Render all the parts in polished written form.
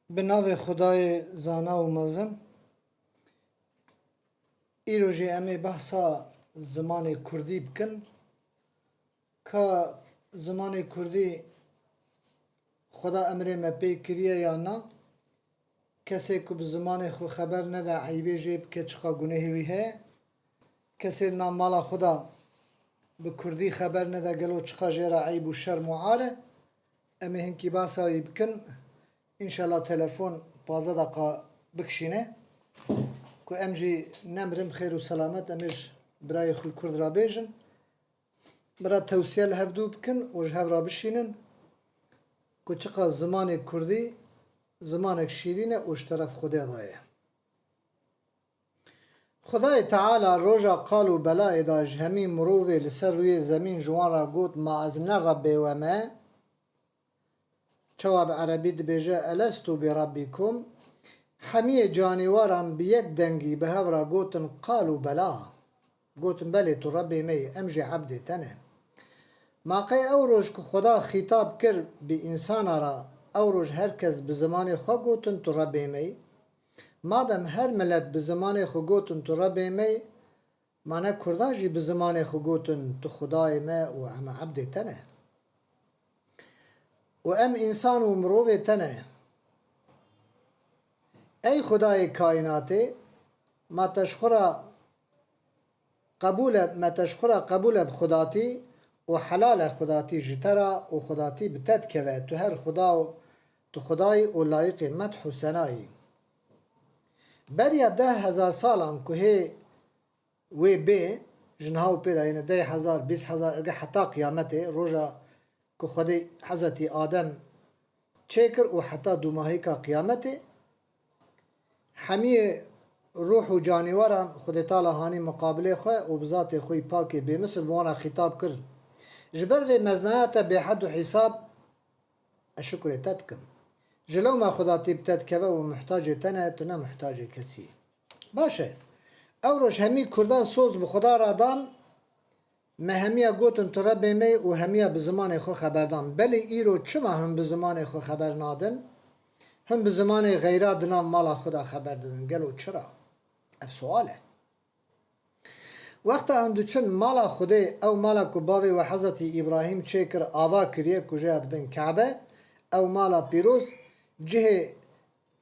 به نام خدای زانا و مزن ایروژی امی بحثا زمان کردی بکن که زمان کردی خدا امر ما پی کریه یا نه کسی که به زمان خو خبر نده عیبه جیب که چقا گناهی ویه کسی نام مالا خدا به کردی خبر نده گلو چقا جیرا عیب و شرم و عاره امی هنکی بحثایی بکن انشالله تلفن 15 دقیقه بکشینه که امجی نمرم خیر و سلامت امش برای خوی کرد را بیجن برای توصیه لحفدو بکن و جهو را بشینن که چقا زمان کردی زمان شیرینه اوش طرف خدا دایه خدای تعالی روژا قالو بلای داج همی مرووی لسر روی زمین جوان را گوت ما از نربی و ما جواب عربی دبیجه الستو بربکم همه جانواران بیک دنگی به هورا گوتن قالو بلا گوتن بله تو ربی می امجی عبد تنه ماقی او روش که خدا خطاب کرد به انسان را او روش هر کس به زمان خو گوتن تو ربی می مادم هر ملت به زمان خو گوتن تو ربی می مانا کرداجی به زمان خو گوتن تو خدای ما و ام عبد تنه و ام انسان و مروه تنه ای خدای کائناته ما تشخرا قبول بخداتی و حلال خداتی جترا و خداتی بتد که تو هر خدا و تو خدای و لایق مدح و ثنایی بریا 10,000 سالان که هی وی بی جنهاو پیدا یعنی 10,000 20,000 ارگه حتی قیامته روژا که خدای حضرت آدم چکر و حتی دو ماهی که قیامته همه روح و جانوران خود تعالی هانی مقابله خواه و بذات خوی پاک به مثل بوانا خطاب کرد جبر و مزنایت به حد و حساب اشکر تدکم جلو ما خدا تیب تدکه و محتاج تنه تو نه محتاج کسی باشه او روش همی کردان سوز به خدا را دان ما همیا گوتن تو رب می و همیا به زمان خو خبردان بلی ایرو چما هم به زمان خو خبر نادن هم به زمان غیرات نام مالا خدا خبر دادن گلو چرا اف سواله وقتا هندو چن مالا خدا او مالا کباوی و حضرت ابراهیم چکر آوا کریه کجایت بین کعبه او مالا پیروز جه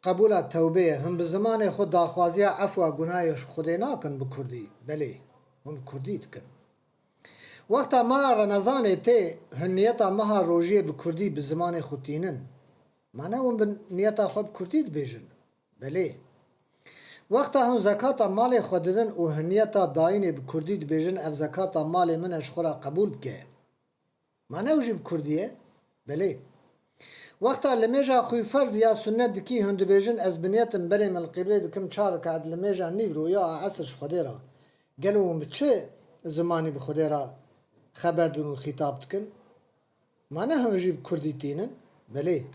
قبول توبه هم به زمان خود داخوازی عفو و گناهش خدا ناکن بکردی بله هم کردید کن وقتا ما رمضان ته هنیتا مها روژه بکردی به زمان خودتینن معنی اون نیتا خواب کردید بیجن بله وقتا هم زکات مال خود دادن و هنیتا داین بکردید بیجن اف زکات مال منش خورا قبول بکه معنی اوجی بکردیه بله وقتا لمیجا خوی فرض یا سنت دکی هند بیجن از بنیتم بریم القبله دکم چار کعد لمیجا نیورو یا عصرش خودی را گلوم بچه زمانی به خودی را خبر دون و خطاب دکن معنی هم اوجی بکردی تینن بله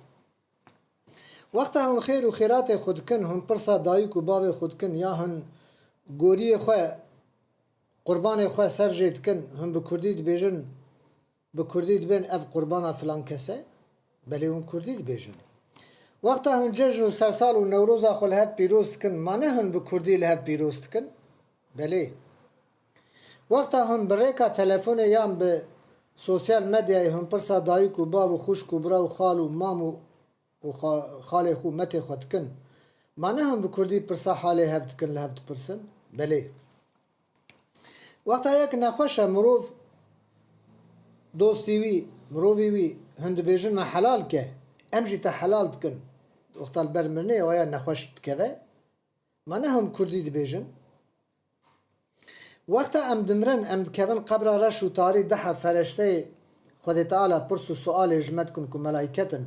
وقتا هن خیر و خیرات خود کن هم پرسا دایک و باب خود کن یا هن گوری خواه قربان خواه سر جید کن هم بکردید بیجن بکردید بین اف قربان فلان کسه بله هم کردید بیجن وقتا هن جشن و سرسال و نوروزا خو لحب پیروست کن مانه هن بکردی لحب پیروست کن بله وقتا هم بریکا تلفون یام به سوسیال مدیای هم پرسا دایک و باب و خوشک و برا و خال و مام و خاله خو مت خود کن معنی هم بکردی پرسا حاله هفت کن لهفت پرسن بله وقتا یک نخوشه مروف دوستی وی مروفی وی هند بیجن ما حلال که امجی تا حلال کن وقتا البرمرنه و یا نخوش که معنی هم کردی بیجن وقتا ام دمرن ام کون قبر رش و تاری ده فرشته خود تعالی پرسو سؤال اجمد کن که ملائکتن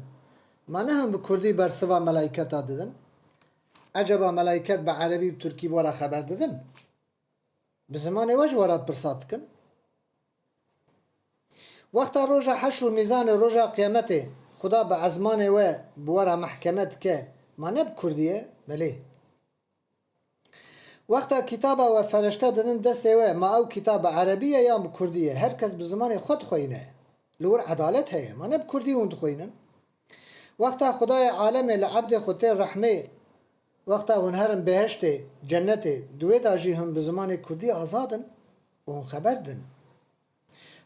معنی هم به کردی بر سوا ملائکت ها دادن عجبا ملائکت به عربی و ترکی بورا خبر دادن به زمان وجه ورا پرسات کن وقتا روژا حشر و میزان روژا قیامت خدا به ازمان و بورا محکمت که معنی به کردیه بله وقتا کتاب و فرشته دادن دسته و ما او کتاب عربیه یا به کردیه هر کس به زمان خود خوینه لور عدالت هیه معنی به کردی اون خوینن وقتا خدای عالم لعبد خودت رحمه وقتا هنهرم بهشته جنته دوی داجی هم به زمان کردی آزادن و هم خبر دن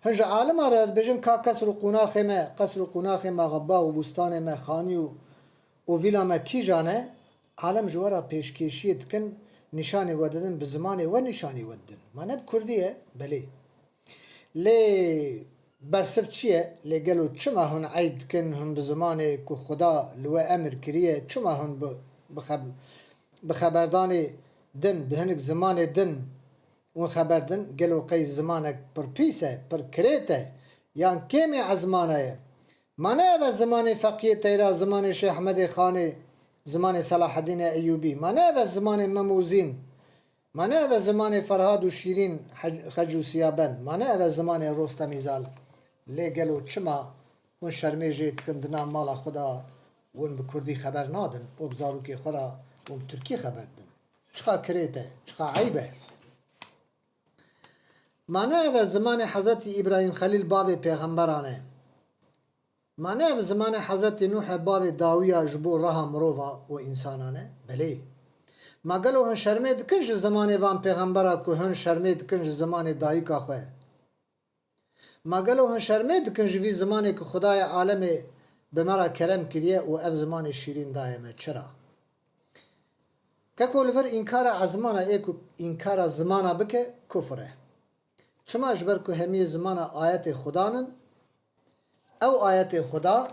هنج عالم آرد بجن که قصر و قناخ ما غبا و بستان ما خانی و ویلا ما کی جانه عالم جوارا پیشکشی دکن نشانی وددن به زمان و نشانی ودن ما نب کردیه بله لی برسف چیه لی گلو چما هن عیب دکن هم به زمان که خدا لو امر کریه چما هن بخبردان دن به هنگ زمان دن و خبردن گلو قی زمانك پر پیسه پر کریته یان کمی عزمانه مانه و زمان فقیه تیرا زمان شیخ احمد خانه زمان صلاح الدین ایوبی مانه و زمان مموزین مانه و زمان فرهاد و شیرین خجو سیابن مانه و زمان رستمی زال لی گلو چما ون شرمی جیت کندنا مالا خدا ون بکردی خبر نادن و بزاروکی خورا ون ترکی خبر دن چخا کریته چخا عیبه مانه و زمان حضرت ابراهیم خلیل باب پیغمبرانه مانه و زمان حضرت نوح باب داویا جبو رها مروفا و انسانانه بله ما گلو هن شرمه دکنج زمان وان پیغمبرا که هن شرمه دکنج زمان دایکا خواه ما گلو هن شرمه دکنج وی زمانی که خدای عالم به مرا کرم کریه و اف زمان شیرین دایمه چرا که کلور انکار عزمانه ایکو انکار زمانه بکه کفره چما اجبر که همی زمان آیت خدانن او آیت خدا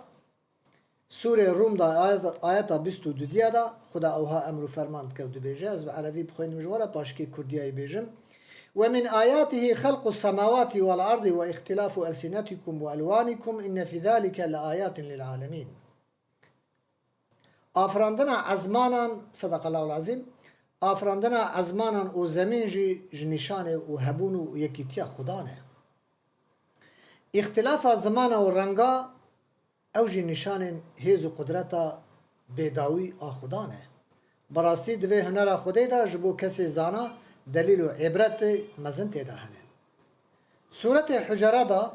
سوره روم دا آیت 22 دا خدا اوها امر و فرمان کود بیجه از به عربی بخوینم جوارا پاشکی کردیای بیجم ومن آياته خلق السماوات والأرض واختلاف ألسنتكم وألوانكم إن في ذلك لآيات للعالمين آفراندنا عزمانا صدق الله العظيم آفراندنا عزمانا و زمین جنشانه و هبون و یکیتیا خدانه اختلاف زمان و رنگا او جنشان هیز و قدرتا بیداوی آخدانه براستی دوی هنر خوده دا جبو کسی زانا دلیل و عبرت مزن تیدا هنه سورة حجرات دا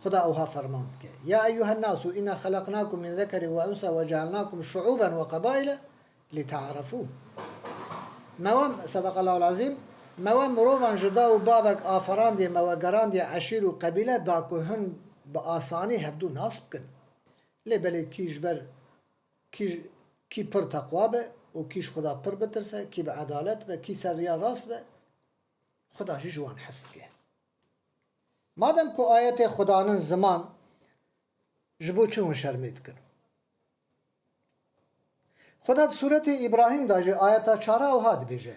خدا اوها فرماند که یا ایوها الناس اینا خلقناکم من ذکر و انسا و جعلناکم شعوبا و قبائل لتعرفو موام صدق الله العظیم موام مروفان جدا و بابک آفران دی موگران دی عشیر و قبیله دا که هن با آسانی هفدو ناس بکن لی بلی کیش بر کی پر تقوا به و کیش خدا پر بترسه کی به عدالت به کی سر ریا راست به خدا جوان حست که مادم که آیت خدانن زمان جبو چون شرمید کن خدا سورة ابراهیم داجه آیتا چارا و هاد بیجه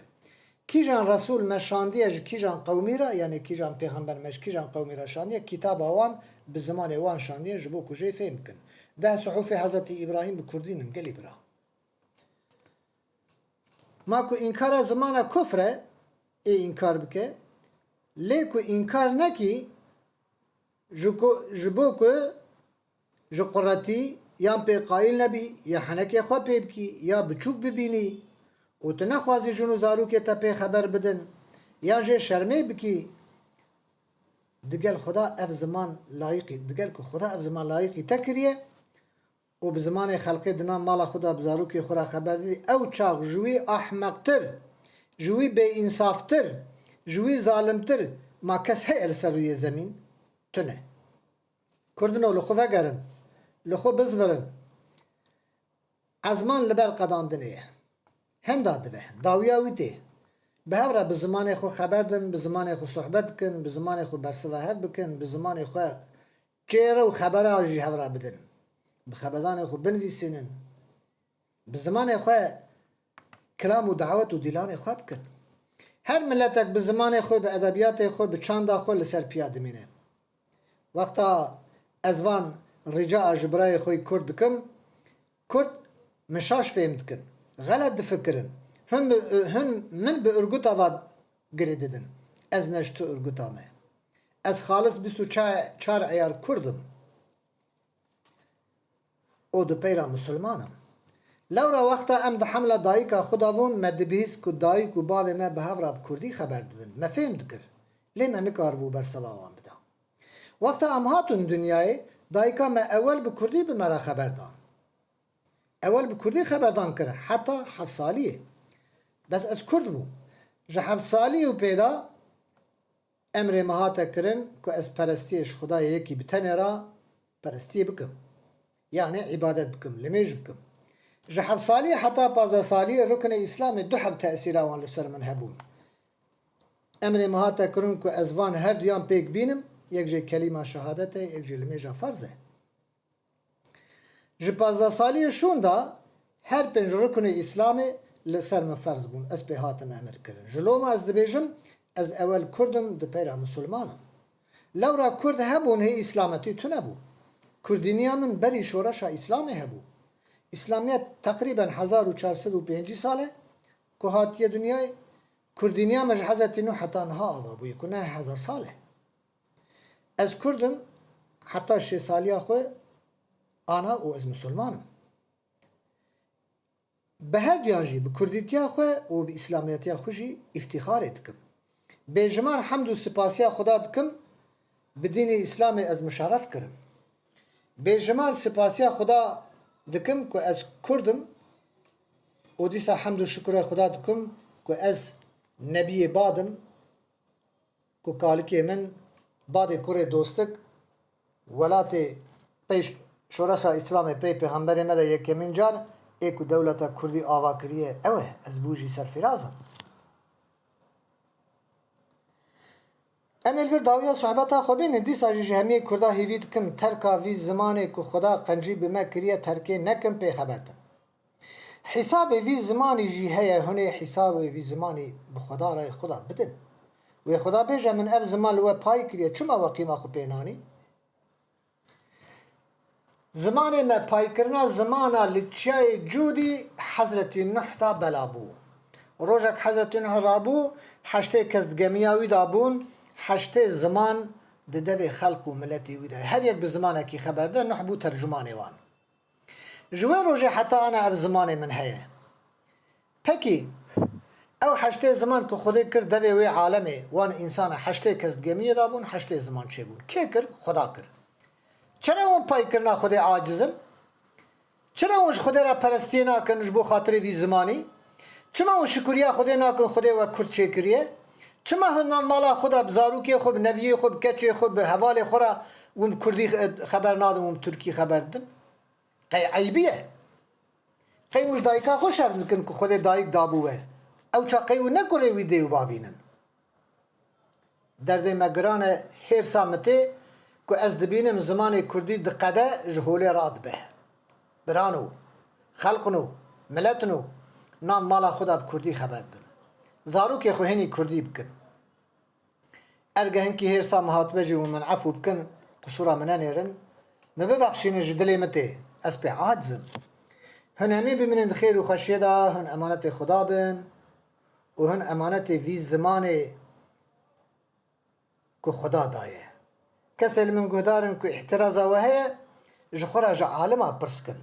کی جان رسول مشاندیه کی جان قومی را یعنی کی جان پیغمبر مش کی جان قومی را شاندیه کتاب وان به زمان وان شاندیه جبو کجای فهم کن ده صحف حضرت ابراهیم به کردی نمگلی برا ما کو انکار زمان کفره ای انکار بکه لیکو انکار نکی جبو که جو قرتی یا پی قائل نبی یا حنکی خواه پی بکی یا بچوک ببینی و تو نخوازی جنو زارو که تا پی خبر بدن یا جه شرمه بکی دگل خدا اف زمان لایقی دگل که خدا اف زمان لایقی تکریه و به زمان خلقی دنا مالا خدا بزارو که خورا خبر دیدی او چاق جوی احمقتر جوی بے انصافتر جوی ظالمتر ما کس هی السروی زمین تنه کردنو لخو وگرن لخو بزورن ازمان لبر قداندنه هندا دوه داویاوی ته به هورا به زمان خو خبر دن به زمان خو صحبت کن به زمان خو برسوه بکن به زمان خو چیره و خبره آجی هورا بدن به خبردان خو بنویسینن به زمان خو کلام و دعوت و دیلان خو بکن هر ملتک به زمان خو به ادبیات خو به چاندا خو لسر پیاده مینه وقتا ازوان رجاء جبرای خوی کرد کم کرد مشاش فهمت کن غلط دفکرن هم من به ارگوت آواد گریددن از نشتو ارگوت آمه از خالص 24 عیار کردم او دو پیرا مسلمانم لورا وقتا ام ده حمله دایکا خداون مدبیس که دایک و باوی ما به هفرا بکردی خبر دادن ما فهمت کر لی ما نکاربو بر سلاوان بدا وقتا ام هاتون دنیای دایکا ما اول بکردی به مرا خبر دان اول بكردي خبردان كره حتى 7 ساليه بس از كرد بو جه 7 ساليه و پیدا امر مهاته کرن که از پرستیش خدای یکی بتنه را پرستی بکم يعني عبادت بكم لميج بكم جحف صالي حتى بازا صالي ركن إسلام دحب تأثيرا وان لسر من هبون أمر مهاتا كرنكو أزوان هر ديان بيك بينم يكجي كلمة شهادته يكجي لميجا فرزه جي بازا صالي شون دا هر پنج ركن إسلام لسر من فرز بون أس بهاتم أمر كرن جلوما أز دبيجم أز أول كردم دبيرا مسلمانم لو را كرد هبون هي إسلامتي تنبو کردینیا من بری شورش اسلامی هبو اسلامیت تقریبا 1405 ساله که هاتیه دنیای کردینیا مج حضرت نوح حتی انها آوا بوی که 9000 ساله از کردم حتی 6 سالیا خو آنا و از مسلمانم به هر دیانجی به کردیتیا خو و به اسلامیتیا خوشی افتخار دکم به جمال حمد و سپاسیا خدا دکم به دین اسلام از مشرف کرم بجمال سپاسیا خدا دکم که از کردم و دیسا حمد و شکر خدا دکم که از نبی بادم که کالکی من باد کره دوستک ولات پیش شورشا اسلام پی پیغمبر مده یکمین جار ایکو دولت کردی آوا کریه اوه از بوجی سرفرازم امل ور داویا صحبتا خوبین دی ساجی همی کردا هیوید کم ترکا وی زمانه کو خدا قنجی بما کریه ترکه نکم پی خبردم حساب وی زمانی جی هه هنه حساب وی زمانی به خدا رای خدا بدن و خدا بیجه من اف زمان و پای کریه چما وقیما خو پینانی زمان ما پای کرنا زمانا لچای جودی حضرت نوح تا بلابو روزک حضرت نوح رابو حشته کزدگمیاوی دابون حشته زمان ددوی خلق و ملتی ویده هر یک به زمانه کی خبر ده نوح بو ترجمانه وان جوه روزه حتی انا اف زمانه من هیه پکی او حشته زمان که خودی کرد دوی وی عالمه وان انسان حشته کزدگمی رابون حشته زمان چه بون که کرد خدا کرد چرا اون پای کرنا خودی عاجزم چرا اونش خودی را پرستی ناکنش بو خاطر وی زمانی چما اون شکریا خودی ناکن خودی و کرد چه کریه چما هنان مالا خدا بزاروکی خوب نبیه خوب کچه خوب حوال خورا اون کردی خبر نادم اون ترکی خبر دم قی عیبیه قی مش دایکا خوش شرم کن که خود دایک دابوه او چا قی و نکره وی دیو بابینن درد مگران هر سامته که از دبینم زمان کردی دقده جهوله راد به برانو خلقنو ملتنو نام مالا خدا بکردی خبر دن زاروکی خو هنی کردی بکن ارگه هنکی هر سام هات بجی و من عفو بکن قصورا منه نیرن مببخشین جدلی مته از پی عاجزم هن همی بمینند خیر و خشیه دا هن امانت خدا بن و هن امانت وی زمان که خدا دایه کسی من گهدارن که احترازا وهه جخورا جا عالما پرس کن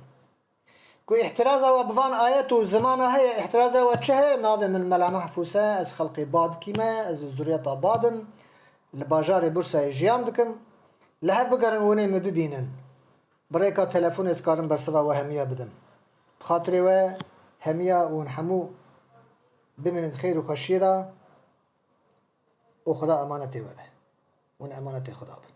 که احترازا و بوان آیت و زمانه هی احترازا و چه ناوه من ملا محفوسه از خلق باد کیمه از ذریت بادم لباجار برسه جیان دکم لحب بگرن ونه می ببینن برای که تلفون از کارم برسوا و همیه بدم بخاطر و همیه اون همو بمینند خیر و خشیره و خدا امانتی وبه اون امانت خدا بود